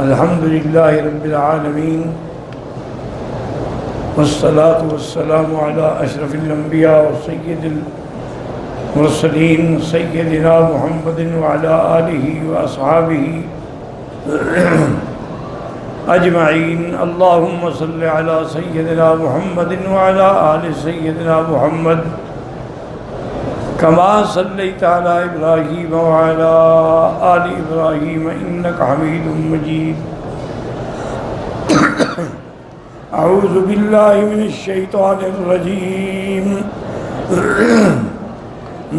الحمد للہ رب العالمین والصلاة والسلام على اشرف الانبیاء وسید المرسلین سیدنا محمد وعلى آلہ واصحابہ اجمعین. اللہم صل علی سیدنا محمد وعلى آل سیدنا محمد كما صليت على إبراهيم وعلى آل إبراهيم إنك حميد مجيد. أعوذ بالله من الشيطان الرجيم.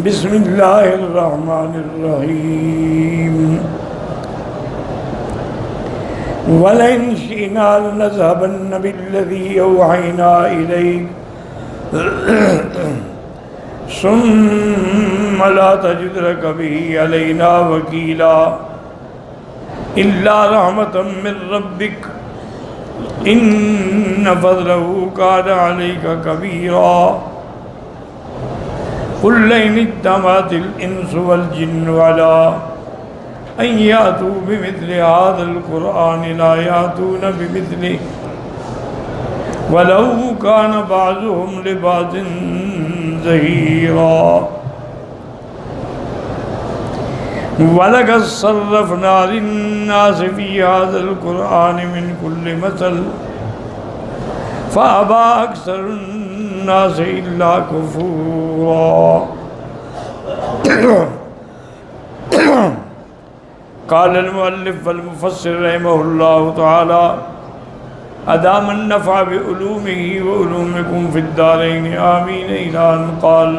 بسم الله الرحمن الرحيم. ولئن شئنا لنذهبن بالذي أوحينا إليك ثم لا تجد لك به علينا وكيلا إلا رحمة من ربك إن فضله كان عليك كبيرا. قل لئن اجتمعت الإنس والجن على أن يأتوا بمثل هذا القرآن لا يأتون بمثله ولو كان بعضهم لبعض ظهيرا. ولقد صرفنا للناس في هذا القرآن من كل مثل فأبى أكثر الناس إلا كفورا. قال المؤلف والمفسر رحمه الله تعالى ادام النفع بعلومه وعلومكم في الدارين آمين. إلى أن قال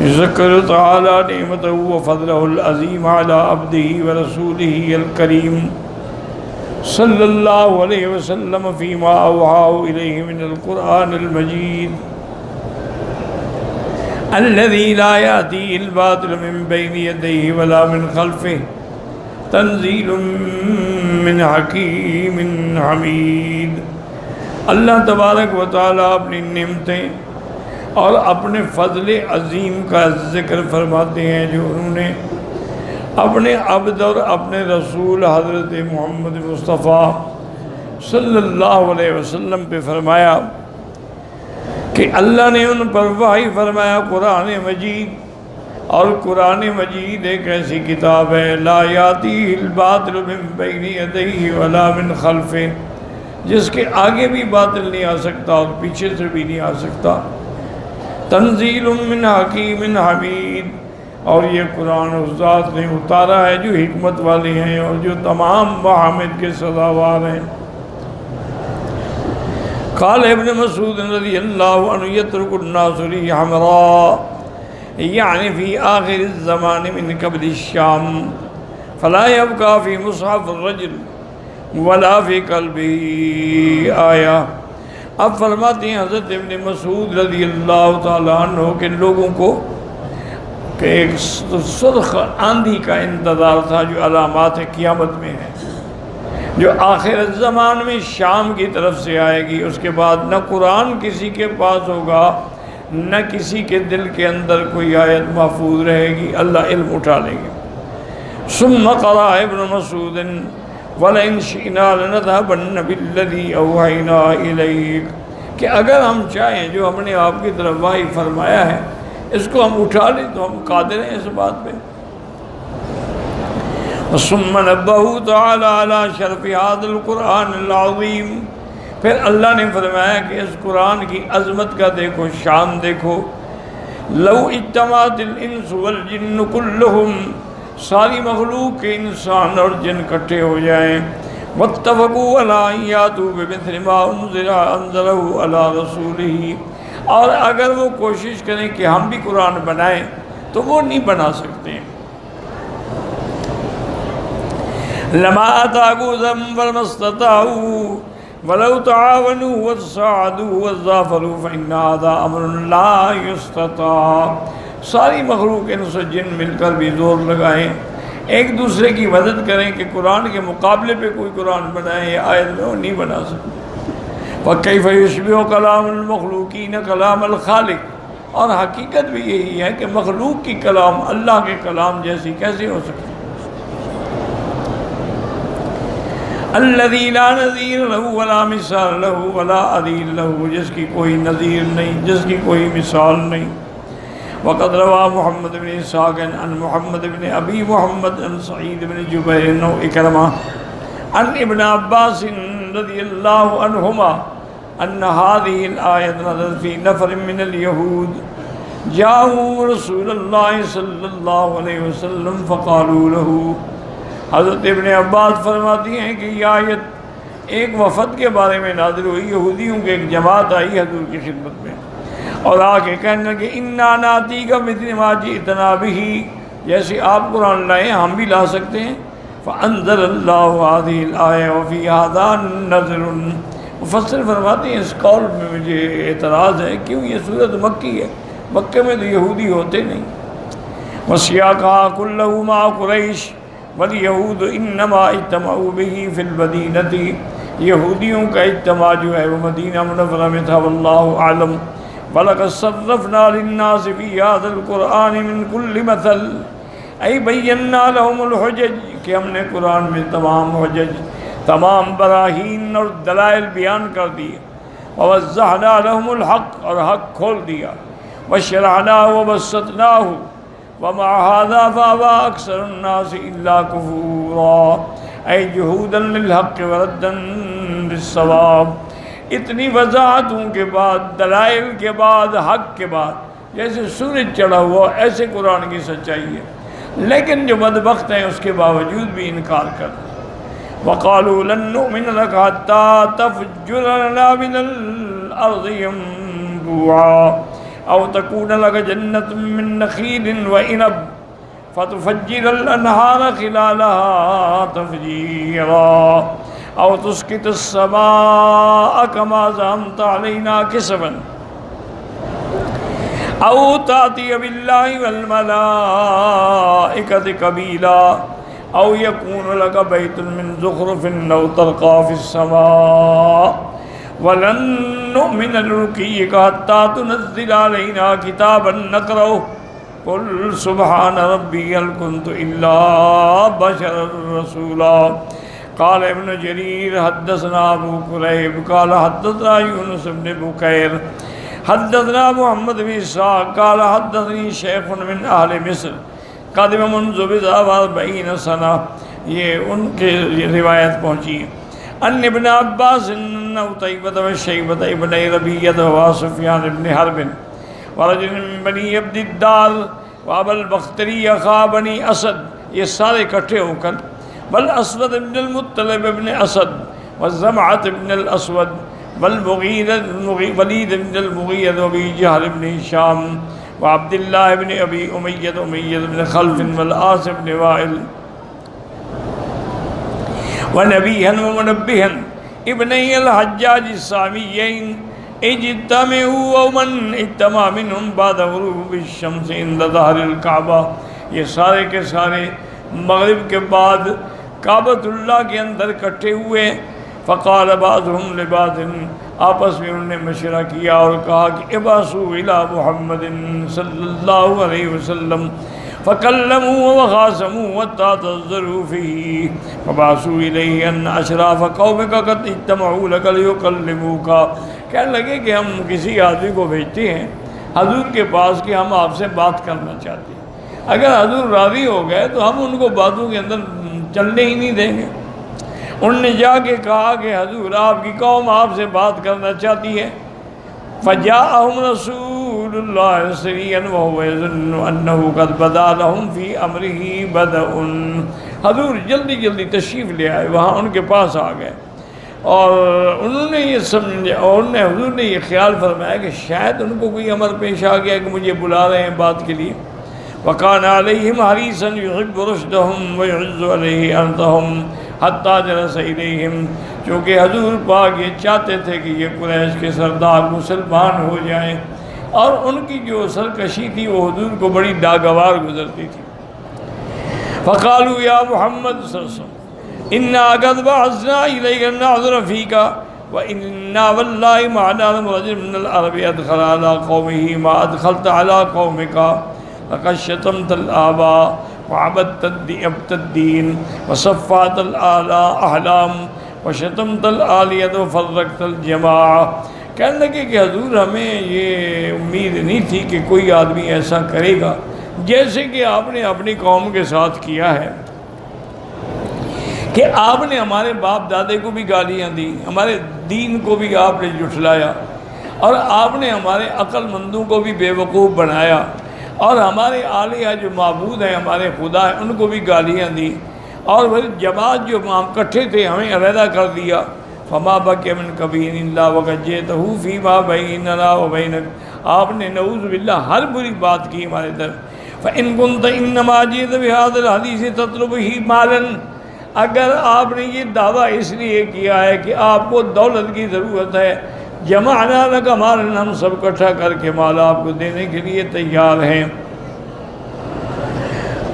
ذكر تعالى نعمته وفضله العظيم على عبده ورسوله الكريم صلى الله عليه وسلم فيما أوحاه إليه من القرآن المجيد الذي لا يأتيه الباطل من بين يديه ولا من خلفه تنزیل من حکیم حمید. اللہ تبارک و تعالیٰ اپنی نعمتیں اور اپنے فضل عظیم کا ذکر فرماتے ہیں جو انہوں نے اپنے عبد اور اپنے رسول حضرت محمد مصطفیٰ صلی اللہ علیہ وسلم پہ فرمایا کہ اللہ نے ان پر وحی فرمایا قرآن مجید. اور قرآن مجید ایک ایسی کتاب ہے لا یاتیہ الباطل من بین یدیہ ولا من خلفہ، جس کے آگے بھی باطل نہیں آ سکتا اور پیچھے سے بھی نہیں آ سکتا. تنزیل من حکیم حمید، اور یہ قرآن اس ذات نے اتارا ہے جو حکمت والے ہیں اور جو تمام محامد کے سزاوار ہیں. قال ابن مسعود رضی اللہ عنہ یترک الناس لی حمراء یعنی فی آخر الزمان من قبل الشام فلا يبقى في مصحف الرجل ولا في قلبه آیا. اب فرماتے ہیں حضرت ابن مسعود رضی اللہ تعالیٰ عنہ کے لوگوں کو کہ ایک سرخ آندھی کا انتظار تھا جو علامات قیامت میں ہے، جو آخر الزمان میں شام کی طرف سے آئے گی. اس کے بعد نہ قرآن کسی کے پاس ہوگا نہ کسی کے دل کے اندر کوئی آیت محفوظ رہے گی، اللہ علم اٹھا لیں گے. ثم قرأ ابن مسعود وَلَئِنْ شِئْنَا لَنَذْهَبَنَّ بِالَّذِي أَوْحَيْنَا إِلَيْكَ، کہ اگر ہم چاہیں جو ہم نے آپ کی طرف وحی فرمایا ہے اس کو ہم اٹھا لیں تو ہم قادر ہیں اس بات پہ. ثم نبهه تعالى على شرف هذا القرآن العظيم، پھر اللہ نے فرمایا کہ اس قرآن کی عظمت کا دیکھو، شان دیکھو. لو اجتمعت الانس والجن كلهم، ساری مخلوق کے انسان اور جن اکٹھے ہو جائیں، واتفقوا على ان ياتوا بمثل ما انزل على رسوله، اور اگر وہ کوشش کریں کہ ہم بھی قرآن بنائیں تو وہ نہیں بنا سکتے. لما اتاكوا ذنبا ما استطاعوا ولو تعاونوا وتساعدوا وتضافروا فإن هذا أمر لا يستطاع. ساری مخلوق انس و جن مل کر بھی زور لگائیں، ایک دوسرے کی مدد کریں کہ قرآن کے مقابلے پہ کوئی قرآن بنائے یا آیت میں وہ نہیں بنا سکتے. وَكَيْفَ يُشْبِهُ كَلَامُ الْمَخْلُوقِينَ كَلَامَ الْخَالِقِ، اور حقیقت بھی یہی ہے کہ مخلوق کی کلام اللہ کے کلام جیسی کیسے ہو سکتی. الذی لا نظیر له ولا مثال له ولا عدیل له، جس کی کوئی نظیر نہیں، جس کی کوئی مثال نہیں۔ وقد روى محمد بن اسحاق عن محمد بن ابی محمد عن سعید بن جبیر و اکرمہ عن ابن عباس رضی اللہ عنہما ان هذه الآیت نزلت في نفر من اليهود جاءوا رسول اللہ صلی اللہ علیہ وسلم فقالوا له۔ حضرت ابن عباس فرماتی ہیں کہ یہ آیت ایک وفد کے بارے میں نازل ہوئی، یہودیوں کے ایک جماعت آئی حضور کی خدمت میں اور آ کے کہنے لگے انا ناتیک مثل ما جئتنا بہ، جیسے آپ قرآن لائے ہم بھی لا سکتے ہیں۔ فانزل اللہ هذه الآیہ وفی هذا نظر۔ مفسر فرماتے ہیں اس قول میں مجھے اعتراض ہے، کیوں یہ صورت مکی ہے، مکے میں تو یہودی ہوتے نہیں۔ وسیاقها كله مع قریش والیہود انما اجتمعوا به فی المدینہ، یہودیوں کا اجتماع جو ہے وہ مدینہ منورہ میں تھا، واللہ اعلم۔ وَلَقَدْ صَرَّفْنَا لِلنَّاسِ فِي هَذَا الْقُرْآنِ مِنْ كُلِّ مَثَلٍ أَيْ بَيَّنَّا لَهُمُ الْحُجَجَ، کہ ہم نے قرآن میں تمام حجج، تمام براہین اور دلائل بیان کر دیے۔ وَوَضَّحْنَا لَهُمُ الْحَقَّ، اور حق کھول دیا۔ وَشَرَعْنَاهُ وَبَسَّطْنَاهُ وَمَعَ هَذَا فَأَبَى أَكْثَرُ النَّاسِ إِلَّا كُفُورًا أَيْ جُحُودًا لِلْحَقِّ وَرَدًّا لِلصَّوَابِ۔ اتنی وضاحتوں کے بعد، دلائل کے بعد، حق کے بعد، جیسے سورج چڑھا ہوا ایسے قرآن کی سچائی ہے، لیکن جو بدبخت ہیں اس کے باوجود بھی انکار کرتے ہیں۔ وَقَالُوا لَن نُّؤْمِنَ لَكَ حَتَّىٰ تَفْجُرَ لَنَا مِنَ الْأَرْضِ يَنبُوعًا أَوْ تَكُونَ لَكَ جَنَّةٌ مِّن نَخِيلٍ وَعِنَبٍ فَتُفَجِّرَ الْأَنْهَارَ خِلَالَهَا تَفْجِيرًا أَوْ تُسْقِطَ السَّمَاءَ كَمَا زَعَمْتَ عَلَيْنَا كِسَفًا أَوْ تَأْتِيَ بِاللَّهِ وَالْمَلَائِكَةِ قَبِيلًا أَوْ يَكُونَ لَكَ بَيْتٌ مِّن زُخْرُفٍ أَوْ تَرْقَىٰ فِي السَّمَاءِ وَلَن نُّؤْمِنَ لِرُقِيِّكَ حَتَّىٰ تُنَزِّلَ عَلَيْنَا كِتَابًا نَّقْرَؤُهُ قُلْ سُبْحَانَ رَبِّي هَلْ كُنتُ إِلَّا بَشَرًا رَّسُولًا۔ قال ابن جرير حدثنا ابو كريب قال حدثنا يونس بن بكير حدثنا محمد بن اسحاق قال حدثني شيخ من اہل مصر قدم منذ بضع واربعین سنہ، یہ ان کے روایت پہنچی ان ابن عباس ان عتیبۃ وشیبۃ ابن ربیعہ وسفیان ابن حرب ورجل من بنی عبد الدار وابا البختری اخا بنی اسد، یہ سارے اکٹھے ہو کر والاسود بن المطلب بن اسد والزمعۃ بن الاسود والولید بن المغیرۃ وابی جہل بن ہشام وعبد اللہ بن ابی امیہ بن خلف والعاص بن وائل ونبیہا ومنبہا ابنی الحجاج السامیین اجتمعوا ومن اجتمع منہم بعد غروب الشمس عند ظہر الکعبہ، یہ سارے کے سارے مغرب کے بعد کعبۃ اللہ کے اندر اکٹھے ہوئے۔ فقال بعضهم لبعض، آپس میں انہوں نے مشورہ کیا اور کہا کہ ابعثوا الی محمد صلی اللہ علیہ وسلم فکلموا وخاصموا وتعتذروا فیہ فبعثوا الیہ ان اشراف قومک قد اجتمعوا لک لیکلموک، کہنے لگے کہ ہم کسی آدمی کو بھیجتے ہیں حضور کے پاس کہ ہم آپ سے بات کرنا چاہتے ہیں، اگر حضور راضی ہو گئے تو ہم ان کو باتوں کے اندر چلنے ہی نہیں دیں گے۔ انہوں نے جا کے کہا کہ حضور آپ کی قوم آپ سے بات کرنا چاہتی ہے۔ فجاءہم رسول اللہ سریعا وہو یظن انہ قد بدا لہم فی امرہ بدء، حضور جلدی جلدی تشریف لے آئے، وہاں ان کے پاس آ گئے اور انہوں نے یہ سمجھا اور حضور نے یہ خیال فرمایا کہ شاید ان کو کوئی امر پیش آ گیا کہ مجھے بلا رہے ہیں بات کے لیے۔ وَكَانَ عَلَيْهِمْ حَرِيصًا يُحِبُّ رُشْدَهُمْ وَيُعِزُّ عَلَيْهِ أَرْضَهُمْ حَتَّىٰ جَلَسَ إِلَيْهِمْ، چونکہ حضور پاک یہ چاہتے تھے کہ یہ قریش کے سردار مسلمان ہو جائیں، اور ان کی جو سرکشی تھی وہ حضور کو بڑی ناگوار گزرتی تھی۔ فَقَالُوا يَا مُحَمَّدُ صلی اللہ علیہ وسلم إِنَّا قَدْ بَعَثْنَا إِلَيْكَ لِنَعْذُرَ فِيكَ وَإِنَّا وَاللَّهِ مَا نَعْلَمُ رَجُلًا مِّنَ الْعَرَبِ أَدْخَلَ عَلَىٰ قَوْمِهِ مَا أَدْخَلْتَ عَلَىٰ قَوْمِكَ لقد شتمت الآباء وعبدت الدين وصفعت الأحلام وشتمت العالیۃ وفرقت الجماع. کہنے لگے کہ حضور ہمیں یہ امید نہیں تھی کہ کوئی آدمی ایسا کرے گا جیسے کہ آپ نے اپنی قوم کے ساتھ کیا ہے، کہ آپ نے ہمارے باپ دادے کو بھی گالیاں دی، ہمارے دین کو بھی آپ نے جھٹلایا، اور آپ نے ہمارے عقل مندوں کو بھی بے وقوف بنایا، اور ہمارے آلیہ جو معبود ہیں، ہمارے خدا ہیں، ان کو بھی گالیاں دی، اور وہ جماعت جو ہم اکٹھے تھے ہمیں علیحدہ کر دیا. فما بقي من كبير الا وقد جئته فيما بيننا وبينك. آپ نے نعوذ باللہ ہر بری بات کی ہمارے طرف. فإن كنت إنما جئت بهذا الحديث تطلب به مالا. اگر آپ نے یہ دعویٰ اس لیے کیا ہے کہ آپ کو دولت کی ضرورت ہے، جمعنا لك مالا، ہم سب اکٹھا کر کے مال آپ کو دینے کے لیے تیار ہیں.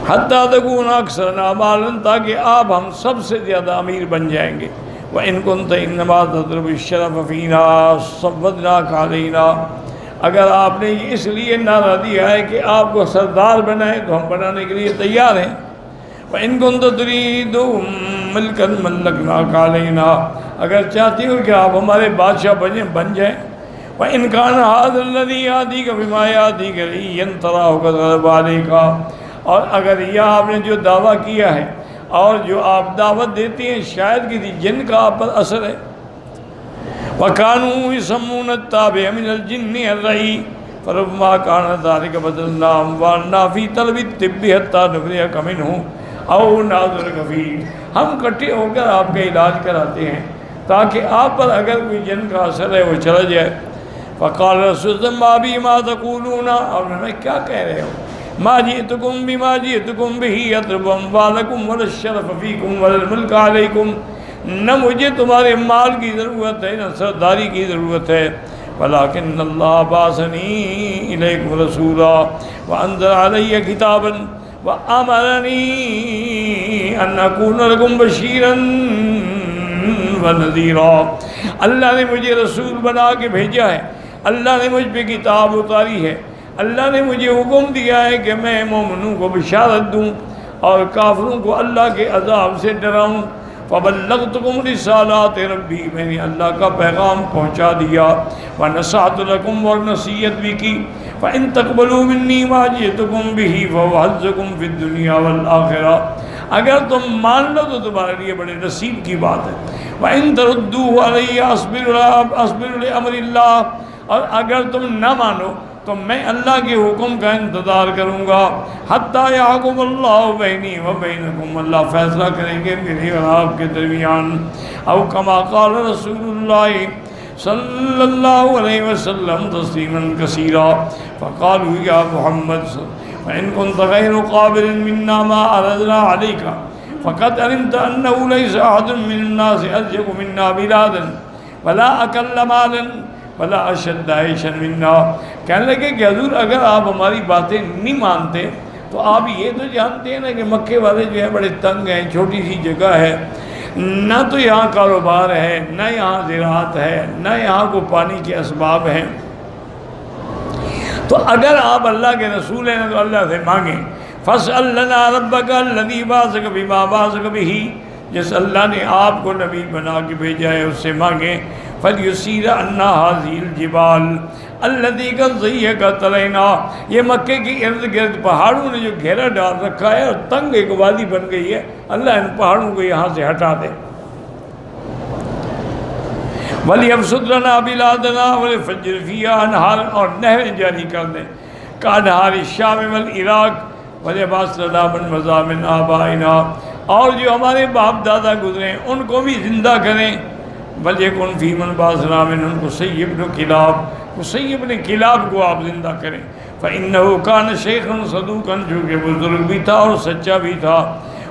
حتى تكون أكثرنا مالا، تاکہ آپ ہم سب سے زیادہ امیر بن جائیں گے. وَإِن كُنْتَ إِنَّمَا تَطْلُبُ الشَّرَفَ فِينَا صَوَّدْنَاكَ عَلَيْنَا. اگر آپ نے اس لیے نعرہ دیا ہے کہ آپ کو سردار بنائیں تو ہم بنانے کے لیے تیار ہیں. وَإِن كُنْتَ تُرِيدُ مِلْكًا مَلَّكْنَاكَ عَلَيْنَا. اگر چاہتی ہو کہ آپ ہمارے بادشاہ بن جائیں. وَإِن كَانَ هَذَا الَّذِي يَأْتِيكَ بِمَا يَأْتِيكَ رِيًّا تَرَاهُ قَدْ غَلَبَ عَلَيْكَ. اور اگر یہ آپ نے جو دعویٰ کیا ہے اور جو آپ دعوت دیتے ہیں شاید کسی جن کا آپ پر اثر ہے. وَكَانُوا يُسَمُّونَ التَّابِعَ مِنَ الْجِنِّ الرَّعِيّ فَرُبَّمَا كَانَ ذَلِكَ بَدَلْنَا أَمْوَالَنَا فِي طَلَبِ الطِّبِّ حَتَّى نُخْرِجَكَ مِنْهُ أَوْ نَعُوذُ بِكَ فِيهِ. ہم کٹھے ہو کر آپ کا علاج کراتے ہیں تاکہ آپ پر اگر کوئی جن کا اثر ہے وہ چلا جائے. فَقَالَ رَسُولُ اللَّهِ مَا بِي مَا تَقُولُونَ. اور میں کیا کہہ رہے ہو؟ ما جئتكم بما جئتكم به اطلب اموالكم ولا الشرف فيكم ولا الملك عليكم. نہ مجھے تمہارے مال کی ضرورت ہے نہ سرداری کی ضرورت ہے. ولكن الله بعثني إليكم رسولا وأنزل علي كتابا وأمرني أن أكون لكم بشيرا ونذيرا. اللہ نے مجھے رسول بنا کے بھیجا ہے، اللہ نے مجھ پہ کتاب اتاری ہے، اللہ نے مجھے حکم دیا ہے کہ میں مومنوں کو بشارت دوں اور کافروں کو اللہ کے عذاب سے ڈراؤں. فبلغتکم رسالات ربی. میں نے اللہ کا پیغام پہنچا دیا. ونصحت لکم، اور نصیحت بھی کی. فإن تقبلوا منی ما جئتکم به فهو حظکم فی الدنیا والآخرہ. اگر تم مان لو تو تمہارے لیے بڑے نصیب کی بات ہے. وإن تردوه علی اصبر لأمر اللہ. اور اگر تم نہ مانو تو میں اللہ کے حکم کا انتظار کروں گا. حتیٰ یحکم اللہ بینی و بینکم. اللہ فیصلہ کریں گے میرے اور آپ کے درمیان. او کما قال رسول اللہ صلی اللہ علیہ وسلم تسلیما کثیرا. فقالوا یا محمد فإن كنت غیر قابل منا ما عرضنا عليك فقد علمت أنه ليس أحد من الناس أضيق منا بلادا ولا أقل مالا ولا اشد عیشا منا. کہنے لگے کہ حضور اگر آپ ہماری باتیں نہیں مانتے تو آپ یہ تو جانتے ہیں نا کہ مکے والے جو ہیں بڑے تنگ ہیں، چھوٹی سی جگہ ہے، نہ تو یہاں کاروبار ہے، نہ یہاں زراعت ہے، نہ یہاں کو پانی کے اسباب ہیں. تو اگر آپ اللہ کے رسول ہیں تو اللہ سے مانگیں. فَاسْأَلْ لَنَا رَبَّكَ الَّذِي بَعَثَكَ بِمَا بَعَثَكَ بِهِ. جس اللہ نے آپ کو نبی بنا کے بھیجا ہے اس سے مانگیں. فَلْيُسِيرَ عَنَّا هَذِهِ الْجِبَالِ الَّتِي قَدْ ضَيَّقَتْ عَلَيْنَا. یہ مکے کی ارد گرد پہاڑوں نے جو گھیرا ڈال رکھا ہے اور تنگ ایک وادی بن گئی ہے، اللہ ان پہاڑوں کو یہاں سے ہٹا دے. وَلْيَبْسُطْ لَنَا بِلَادَنَا وَلْيُفَجِّرْ فِيهَا أَنْهَارًا. اور نہریں جاری کر دیں كَأَنْهَارِ الشَّامِ وَالْعِرَاقِ وَلْيَبْعَثْ لَنَا مِنْ مَضَامِ مِنْ آبَائِنَا. اور جو ہمارے باپ دادا گزرے ان کو بھی زندہ کریں. وَلْيَكُنْ فِي مَنْ بَعَثْنَا مِنْهُمْ قُصَيِّ بْنُ کلاب. قصی بن کلاب کو آپ زندہ کریں. فَإِنَّهُ كَانَ شَيْخًا صَدُوقًا. جو کہ بزرگ بھی تھا اور سچا بھی تھا.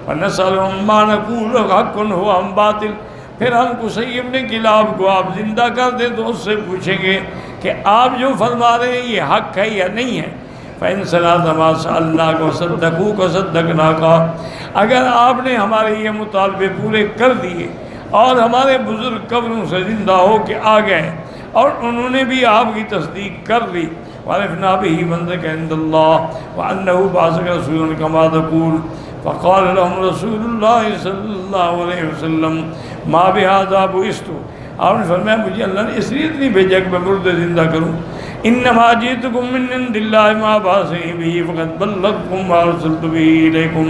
وَنَسْأَلُهُمْ مَا نَقُولُ حَقٌّ هُوَ أَمْ باطِلٌ. پھر ہم قصی بن کلاب کو آپ زندہ کر دیں تو اس سے پوچھیں گے کہ آپ جو فرما رہے ہیں یہ حق ہے یا نہیں ہے. فَإِنْ صَلَاتَ مَا سَأَلْنَاكَ وَصَدَّقُوكَ صَدَّقْنَاكَ. اگر آپ نے ہمارے یہ مطالبے پورے کر دیے اور ہمارے بزرگ قبروں سے زندہ ہو کے آ گئے اور انہوں نے بھی آپ کی تصدیق کر لی. وَعَرِفْنَا بِهِ مَنْزِلَكَ عِنْدَ اللَّهِ وَأَنَّهُ بَعَثَكَ رَسُولًا كَمَا تَقُولُ فقال لهم رسول اللہ صلی اللہ علیہ وسلم ما بهذا بعثت، آپ نے فرمایا مجھے اللہ نے اس لیے نہیں بھیجا کہ میں مردے زندہ کروں، انما جئتکم من عند اللہ ما بعثنی به فقد بلغتکم ما ارسلت به الیکم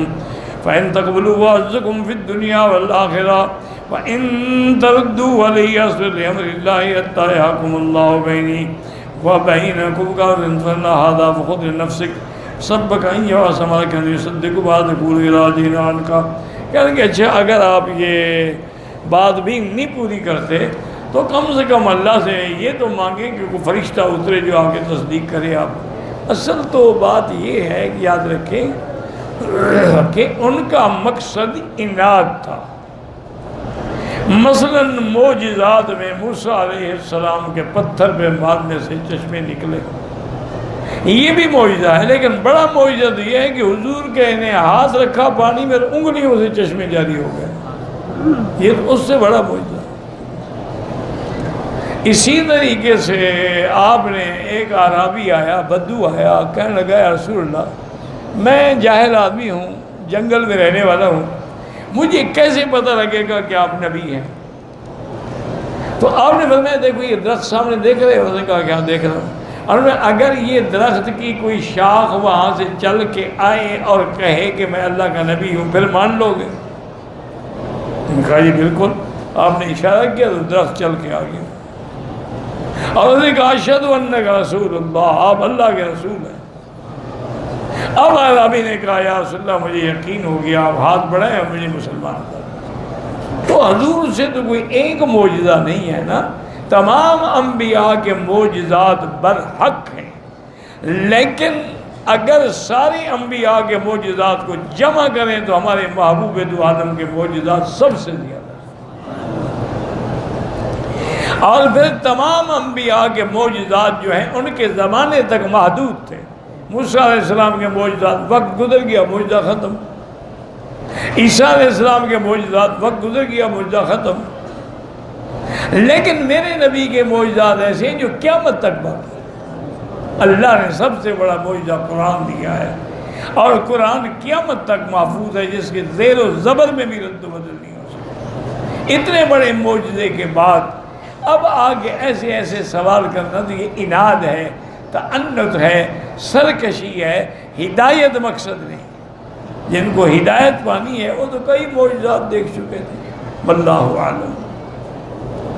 فإن تقبلوا وعزكم في الدنيا والآخرة وإن تردوا علي أصبر لأمر الله حتى يحكم الله بيني وبينكم قال فإن هذا فخذ لنفسك سبك أن يعص مالك أن يصدق بعد يقول إلى دين عنك. کہنے کہ اچھا اگر آپ یہ بات بھی نہیں پوری کرتے تو کم سے کم اللہ سے یہ تو مانگیں کہ کوئی فرشتہ اترے جو آپ کی تصدیق کرے. آپ اصل تو بات یہ ہے کہ یاد رکھیں کہ ان کا مقصد عناد تھا. مثلا معجزات میں موسیٰ علیہ السلام کے پتھر پہ مارنے سے چشمے نکلے، یہ بھی معجزہ ہے، لیکن بڑا معجزہ تو یہ ہے کہ حضور کے انہیں ہاتھ رکھا پانی میں انگلیوں سے چشمے جاری ہو گئے، یہ اس سے بڑا معجزہ. اسی طریقے سے آپ نے ایک اعرابی آیا، بدو آیا، کہنے لگا یا رسول اللہ میں جاہل آدمی ہوں، جنگل میں رہنے والا ہوں، مجھے کیسے پتہ لگے گا کہ آپ نبی ہیں؟ تو آپ نے فرمایا دیکھو یہ درخت سامنے دیکھ رہے ہو؟ اس نے کہا کیا دیکھ رہا ہوں؟ اور میں اگر یہ درخت کی کوئی شاخ وہاں سے چل کے آئے اور کہے کہ میں اللہ کا نبی ہوں پھر مان لو گے؟ میں کہا جی بالکل. آپ نے اشارہ کیا تو درخت چل کے آ گیا اور اس نے کہا اشہد انک رسول اللہ، آپ اللہ کے رسول ہیں. اب عربی نے کہا یا رسول اللہ مجھے یقین ہو گیا، آپ ہاتھ بڑھائیں اور مجھے مسلمان کر. تو حضور سے تو کوئی ایک معجزہ نہیں ہے نا، تمام انبیاء کے معجزات برحق ہیں، لیکن اگر سارے انبیاء کے معجزات کو جمع کریں تو ہمارے محبوب دو عالم کے معجزات سب سے زیادہ. اور پھر تمام انبیاء کے معجزات جو ہیں ان کے زمانے تک محدود تھے. موسیٰ علیہ السلام کے معجزات وقت گزر گیا معجزہ ختم، عیسیٰ علیہ السلام کے معجزات وقت گزر گیا معجزہ ختم. لیکن میرے نبی کے معجزات ایسے ہیں جو قیامت تک باقی. اللہ نے سب سے بڑا معجزہ قرآن دیا ہے اور قرآن قیامت تک محفوظ ہے، جس کے زیر و زبر میں بھی رد و بدل نہیں ہو سکتا. اتنے بڑے معجزے کے بعد اب آگے ایسے ایسے سوال کرنا تو یہ عناد ہے، تعنت ہے، سرکشی ہے. ہدایت مقصد نہیں. جن کو ہدایت پانی ہے وہ تو کئی معجزات دیکھ چکے تھے. واللہ اعلم.